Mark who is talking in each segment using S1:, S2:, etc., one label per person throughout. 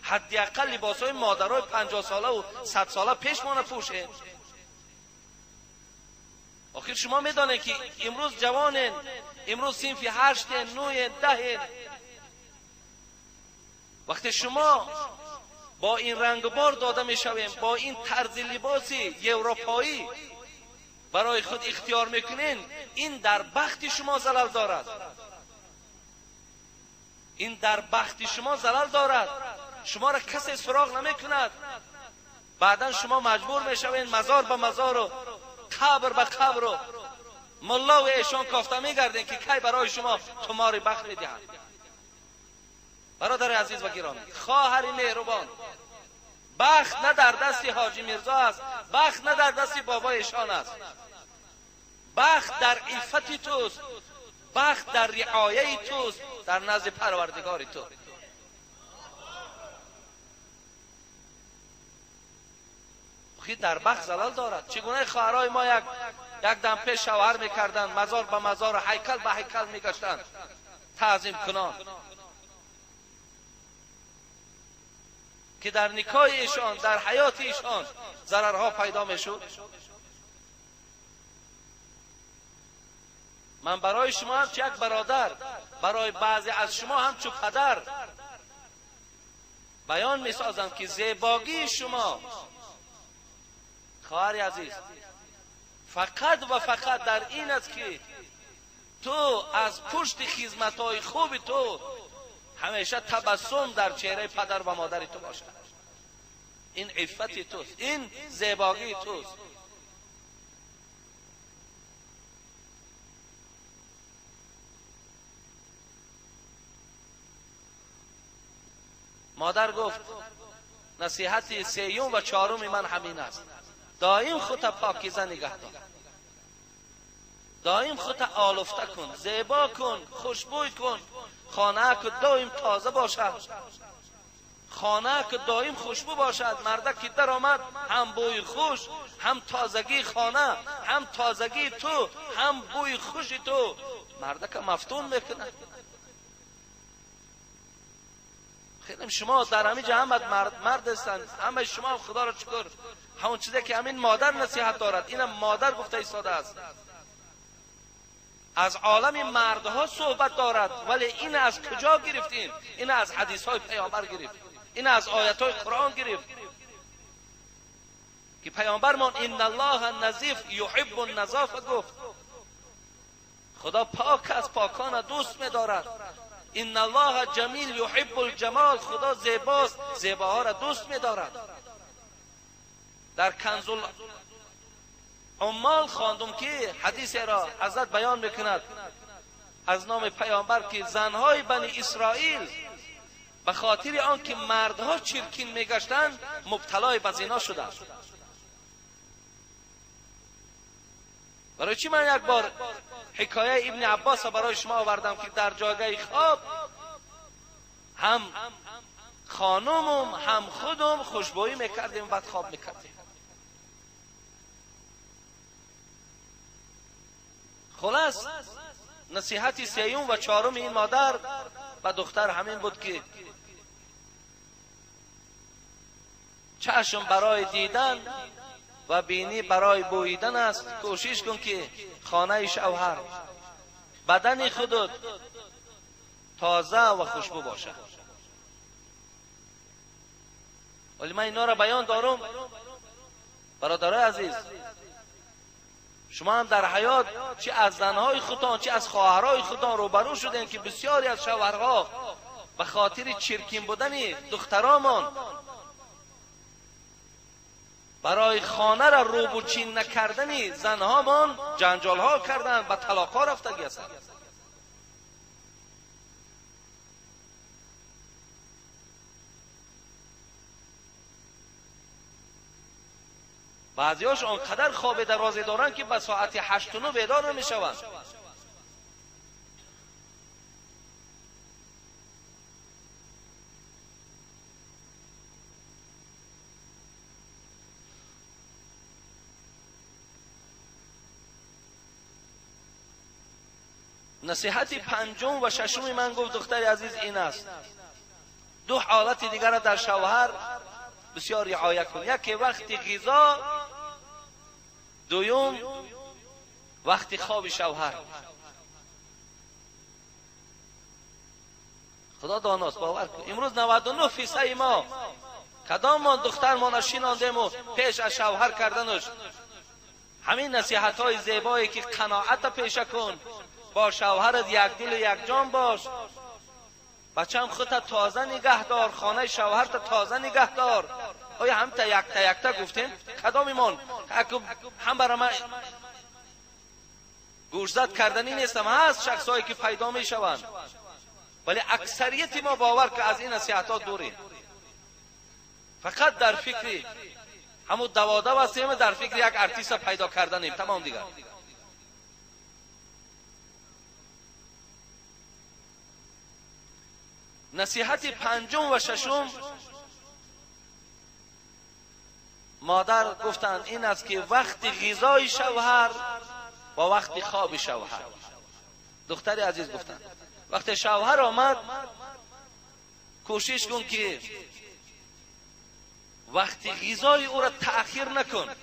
S1: حداقل لباسای مادرای 50 ساله و 100 ساله پیش ما نپوشه. آخر شما میدانید که امروز جوانین، امروز صنف 8 9 10. وقتی شما با این رنگ بار داده میشویم، با این طرز لباسی اروپایی برای خود اختیار میکنین، این در بخت شما زلال دارد. این در بخت شما زلال دارد. شما را کسی سراغ نمیکند. بعدا شما مجبور میشوین مزار به مزار و قبر به قبر و ملا و ایشان کافته میگردین که کی برای شما تمار بخت میدهند. برادر عزیز و گرامی، خواهر مهربان، بخت نه در دست حاجی میرزا است، بخت نه در دست بابا ایشان است. بخت در عفت توست، بخت در رعایه توست در نزد پروردگار تو. خیلی در بخت زلال دارد. چگونه خواهرای ما یک دم پیش شوهر میکردن، مزار به مزار، هیکل به هیکل میگشتن تعظیم کنان، که در نکاح ایشان، در حیات ایشان ضررها پیدا میشد. من برای شما هم چه یک برادر، برای بعضی از شما هم چو پدر بیان میسازم که زیبایی شما خواهر عزیز فقط و فقط در این است که تو از پشت خدمت‌های خوب تو همیشه تبسم در چهره پدر و مادر تو باشد. این عفت توست، این زیبایی توست. مادر گفت نصیحت سیوم و چهارم من همین است: دائم خودت پاکیزه نگه دار، دائم خودت آلفته کن، زیبا کن، خوشبوی کن. خانه که دائم تازه باشد، خانه که دائم خوشبو باشد. مرده که در آمد هم بوی خوش، هم تازگی خانه، هم تازگی تو، هم بوی خوش تو. مرده که مفتون میکنه. خیلی شما در همین جهت مرد هستند، همه شما خدا را شکر. همون چیزی که همین مادر نصیحت دارد، اینم مادر گفته ایستاده است. از عالم مردها صحبت دارد، ولی این از کجا گرفتین؟ این از حدیث های پیامبر گرفت، این از آیات های قرآن گرفت که پیامبرمان ان الله نظیف یحب النظافه گفت. خدا پاک است، پاکان دوست می‌دارد. ان الله جمیل یحب الجمال، خدا زیباست، زیباها را دوست می‌دارد. در کنز العمال خواندم که حدیث را حضرت بیان میکند از نام پیامبر که زنهای بنی اسرائیل به خاطر آنکه مردها چرکین میگشتند مبتلای به زنا شدند. برای چی من یک بار حکایه ابن عباس برای شما آوردم که در جایگاه خواب هم خانمم هم خودم خوشبویی میکردیم و بعد خواب میکردیم. خلاص نصیحت سیوم و چهارم این مادر و دختر همین بود که چشم برای دیدن و بینی برای بویدن است. کوشش کن که خانه شوهر، بدن خودت تازه و خوشبو باشد. ولی من اینا را بیان دارم برادرای عزیز، شما هم در حیات چه از زنهای خودتان چه از خواهرای خودتان روبرو شدین که بسیاری از شوهرها به خاطر چرکین بودن دخترامان برای خانه را روبوچین نکردن زنهامان جنجالها کردن، به طلاقها رفتگی هستند. بعضیاش آنقدر خواب درازی دارن که به ساعت 8 و 9 بیدار نمیشوند. نصیحت پنجم و ششم من گفت دختر عزیز این است: دو حالت دیگر را در شوهر بسیار رعایت کن. یکی وقت غذا، دوم وقت خواب شوهر. خدا داناست. باور کن امروز 99% ما کدام ما دختر ما نشیناندیم و پیش از شوهر کردنش همین نصیحت های زیبایی که قناعت پیشه کن، با شوهرت یک دل و یک جان باش، بچم خودت تازه نگه دار، خانه شوهرت تازه نگه دار. آیا هم تا یک تا گفتیم؟ کدام ایمان هم برای من گوشزد کردنی نیستم، هست شخصایی که پیدا می شوند، ولی اکثریت ما باور که از این نصیحتات دوریم. فقط در فکر همون دواده وسیم، در فکر یک ارتیست پیدا کردنیم، تمام دیگر. نصیحت پنجم و ششم مادر گفتند این است که وقت غذای شوهر و وقت خواب شوهر. دختر عزیز گفتند وقت شوهر آمد کوشش کن که وقت غذای او را تأخیر نکن.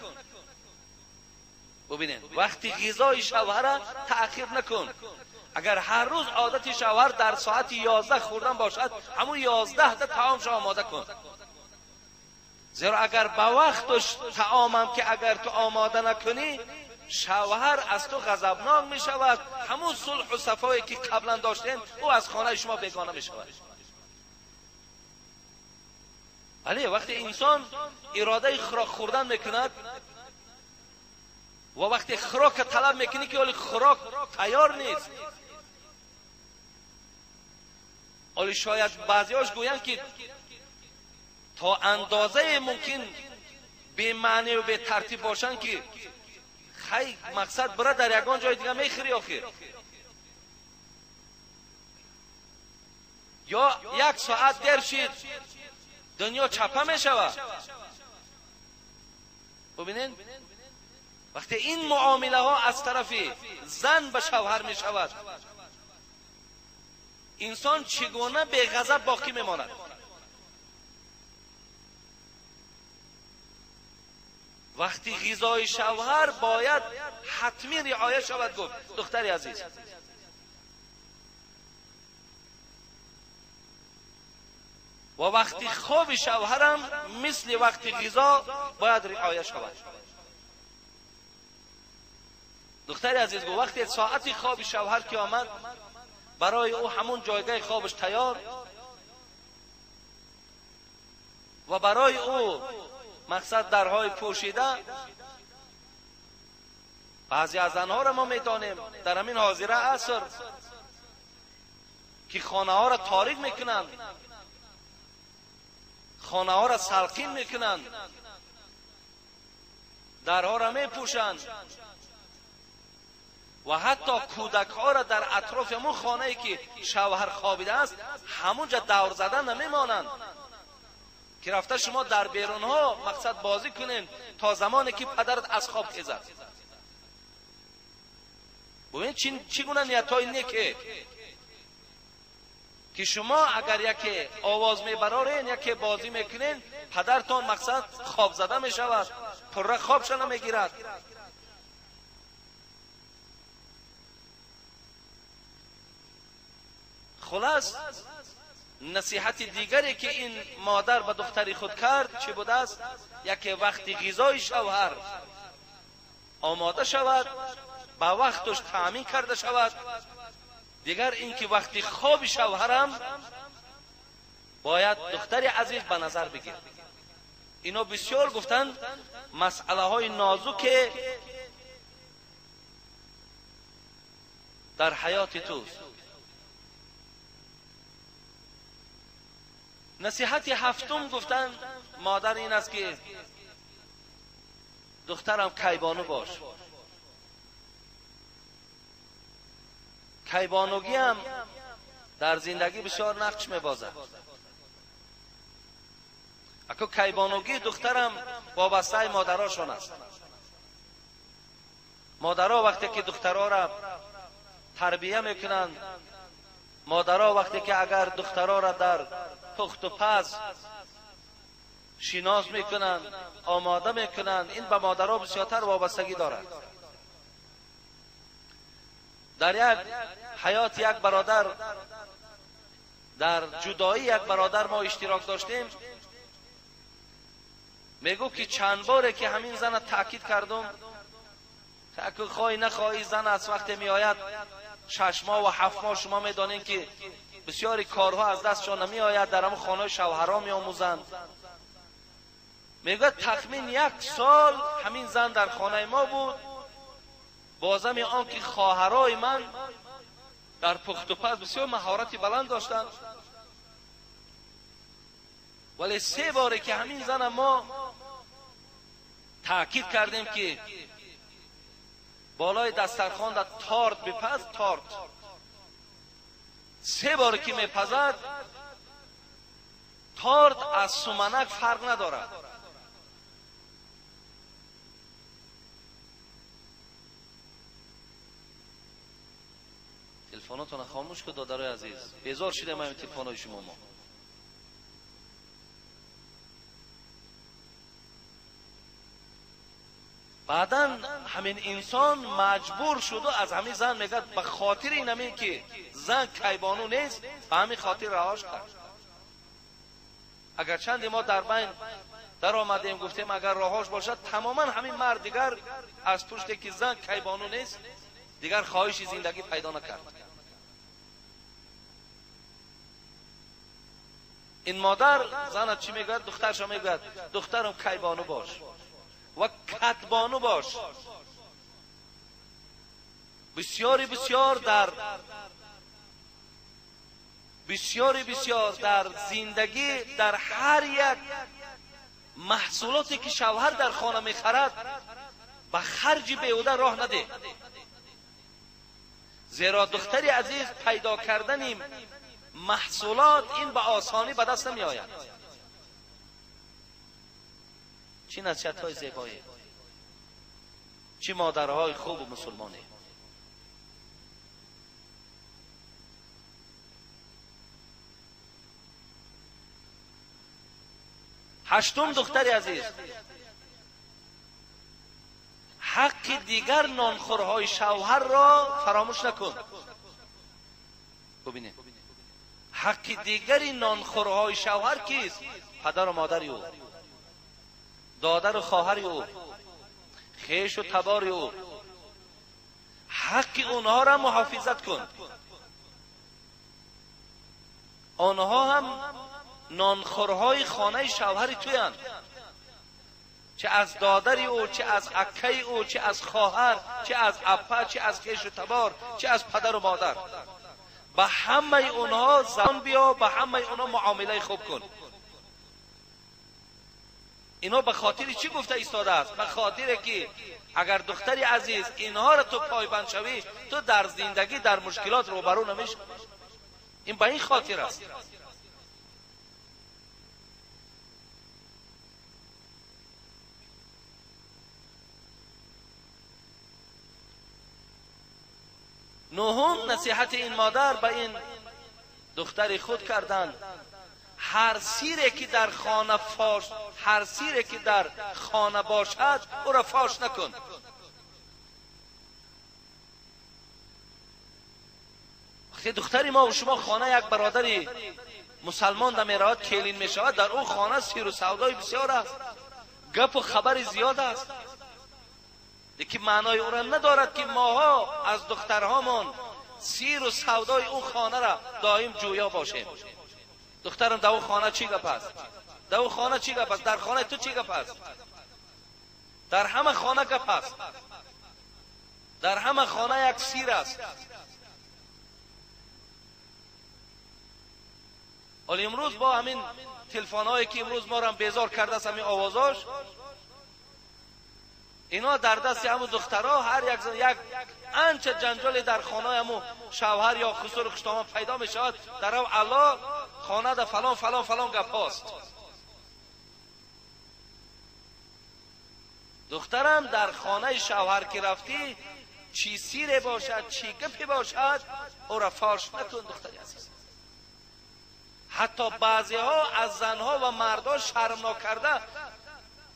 S1: ببینید وقت غذای شوهر را تأخیر نکن. اگر هر روز عادت شوهر در ساعت 11 خوردن باشد، همون 11 تا طعامش آماده کن. زیرا اگر با وقتش طعامم که اگر تو آماده نکنی، شوهر از تو غضبناک می شود. همون صلح و صفایی که قبلا داشتین او از خانه شما بیگانه می شود. ولی وقتی انسان اراده خوراک خوردن میکند و وقتی خوراک طلب میکنی که ولی خوراک تیار نیست، ولی شاید بعضیاش گویند که تا اندازه ممکن به معنی و به ترتیب باشن که خیلی مقصد برای در یگان جای دیگه میخری آخر، یا یک ساعت دیر شید دنیا چپه می شود. ببینین وقتی این معامله ها از طرف زن به شوهر می شود، انسان چگونه به غضب باقی می ماند؟ وقتی غذای شوهر باید حتمی رعایت شود. گفت دختری عزیز و وقتی خواب شوهرم مثل وقتی غذا باید رعایت شود. دختری عزیز گفت وقتی ساعت خواب شوهر که آمد، برای او همون جایگاه خوابش تیار و برای او مقصد درهای پوشیده. بعضی از زنها را ما میدانیم در همین حاضره عصر که خانه ها را تاریک میکنند، خانه ها را سلقین میکنند، درها را میپوشند و حتی کودک ها را در اطراف همون خانه ای که شوهر خوابیده است همونجا دور زدن نمیمانند که رفته شما در بیرون ها مقصد بازی کنین تا زمانی که پدرت از خواب خیزد. ببین چگونه نیت های نیکه که شما اگر یکی آواز میبرارین یکی بازی میکنین، پدرتان مقصد خواب زده میشود، پره خوابش نمیگیرد. خلاص نصیحت دیگری که این مادر به دختری خود کرد چه بود است؟ یکی وقتی غذای شوهر آماده شود، با وقتش تامین کرده شود. دیگر اینکه وقتی خواب شوهرم باید دختری عزیز به نظر بگیر. اینا بسیار گفتن مسئله های نازک در حیات توست. نصیحت هفتم گفتن مادر این است که دخترم کیبانو باش. کیبانوگی هم در زندگی بسیار نقش میبازد. اکو کیبانوگی دخترم وابسته مادراشون است. مادرها وقتی که دخترها را تربیه میکنند، مادرها وقتی که اگر دخترها را در پخت و پز شناس میکنن، آماده میکنن. این به مادرها بسیارتر وابستگی دارد. در یک حیات یک برادر، در جدایی یک برادر ما اشتراک داشتیم. میگو که چند باره که همین زن تاکید کردم که خواهی نخواهی زن از وقت می آید 6 ماه و 7 ماه شما میدانین که بسیاری کارها از دستشان نمی آید، در هم خانه شوهرها می آموزند. میگه تخمین 1 سال همین زن در خانه ما بود. بازم آن که خواهرای من در پخت و پز بسیار مهارت بلند داشتند، ولی 3 باره که همین زن ما تاکید کردیم که بالای دسترخوان در تارت بپز، تارت 3 باره که میپزد، تارت از سومنک فرق ندارد. تلفناتون خاموش کن دادرای عزیز، بیزار شده من تلفنای شما. ما بعداً همین انسان مجبور شد و از همین زن میگه به خاطر اینمی که زن کیبانو نیست به همین خاطر رهاش کرد. اگر چند ما در بین در آمدیم گفتیم اگر رهاش باشد تماما همین مرد دیگر از پشت که زن کیبانو نیست دیگر خواهش زندگی پیدا نکرد. این مادر زن چی میگه؟ دخترش میگه دخترم کیبانو باش و کتبانو باش. بسیاری بسیار در زندگی در هر یک محصولاتی که شوهر در خانه میخرد به خرج بیهوده راه نده. زیرا دختری عزیز پیدا کردن محصولات این به آسانی به دست نمی آید. چی نصیحت‌های زیبایی، چی مادرهای خوب و مسلمانی. هشتم دختری عزیز، حق دیگر نانخورهای شوهر را فراموش نکن. ببینید حق دیگری نانخورهای شوهر کیست؟ پدر و مادر او، دادر و خواهر او، خویش و تبار او. حق اونها را محافظت کن. آنها هم نانخورهای خانه شوهر تویند، چه از دادر او، چه از اکه او، چه از خواهر، چه از اپا، چه از خویش و تبار، چه از پدر و مادر. به همه اونها زبان بیا، به همه اونها معامله خوب کن. اینا به خاطر چی گفته ایستاده است؟ به خاطر که اگر دختری عزیز اینها را تو پایبند شوی تو در زندگی در مشکلات روبرو نمیشی. این به این خاطر است. نهم نصیحت این مادر به این دختر خود کردند هر سیری که در خانه هر سیری که در خانه باشد او را فاش نکن. وقتی دختری ما و شما خانه یک برادری مسلمان در میراد کلین می شود، در او خانه سیر و سودای بسیار است، گپ و خبر زیاد است، دیگه معنای او را ندارد که ماها از دخترهامون سیر و سودای او خانه را دائم جویا باشیم. دخترم در او خانه چی گپ است؟ در او خانه چی گپ است؟ در خانه تو چی گپ است؟ در همه خانه گپ است، در همه خانه یک سیر است. ولی امروز با همین تلفن‌هایی که امروز ما را بیزار کرده است، همین آوازاش، اینا در دست همون دخترها هر یک انچه جنجالی در خانه همون شوهر یا خسر و خشتامان پیدا می شود، در او الله خانه در فلان فلان فلان گپ هاست. دخترم در خانه شوهر که رفتی چی سیره باشد چی گپی باشد او را فاش نکن. دختری عزیز حتی بعضی ها از زنها و مردها شرمناک کرده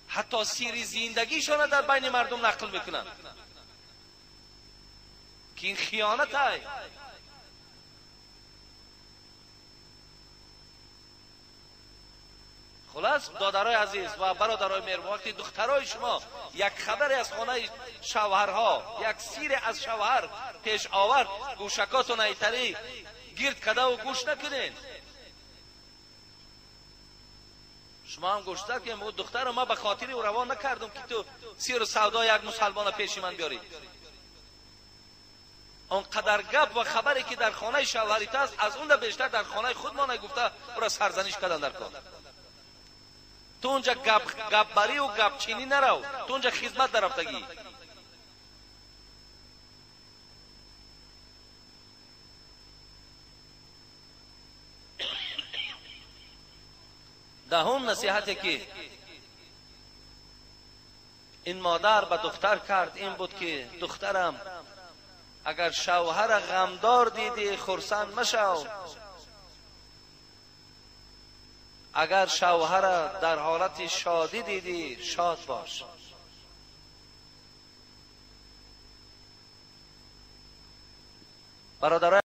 S1: حتی سیر زندگیشان در بین مردم نقل میکنند که این خیانت است. خلاص دادرای عزیز و برادرای مهربان، وقتی دخترای شما یک خبری از خانه شوهرها، یک سیر از شوهر پیش آورد، گوشکاتون ایتری گرد کده و گوش نکنین. شما هم گوشتر که اون دختر ما به خاطر او روان نکردم که تو سیر و سودا یک مسلمان پیش من بیاری. اونقدر گپ و خبری که در خانه شوهریت است از اون بیشتر در خانه خود ما نگفته او را سرزنش کردن در کار. تو اونجا گپ بری و گپ چینی نرو، تو اونجا خدمت در رفتگی. دهم نصیحتی که این مادر به دختر کرد این بود که دخترم اگر شوهر غمدار دیدی خرسند مشو، اگر شوهر در حالت شادی دیدی شاد باش. برادران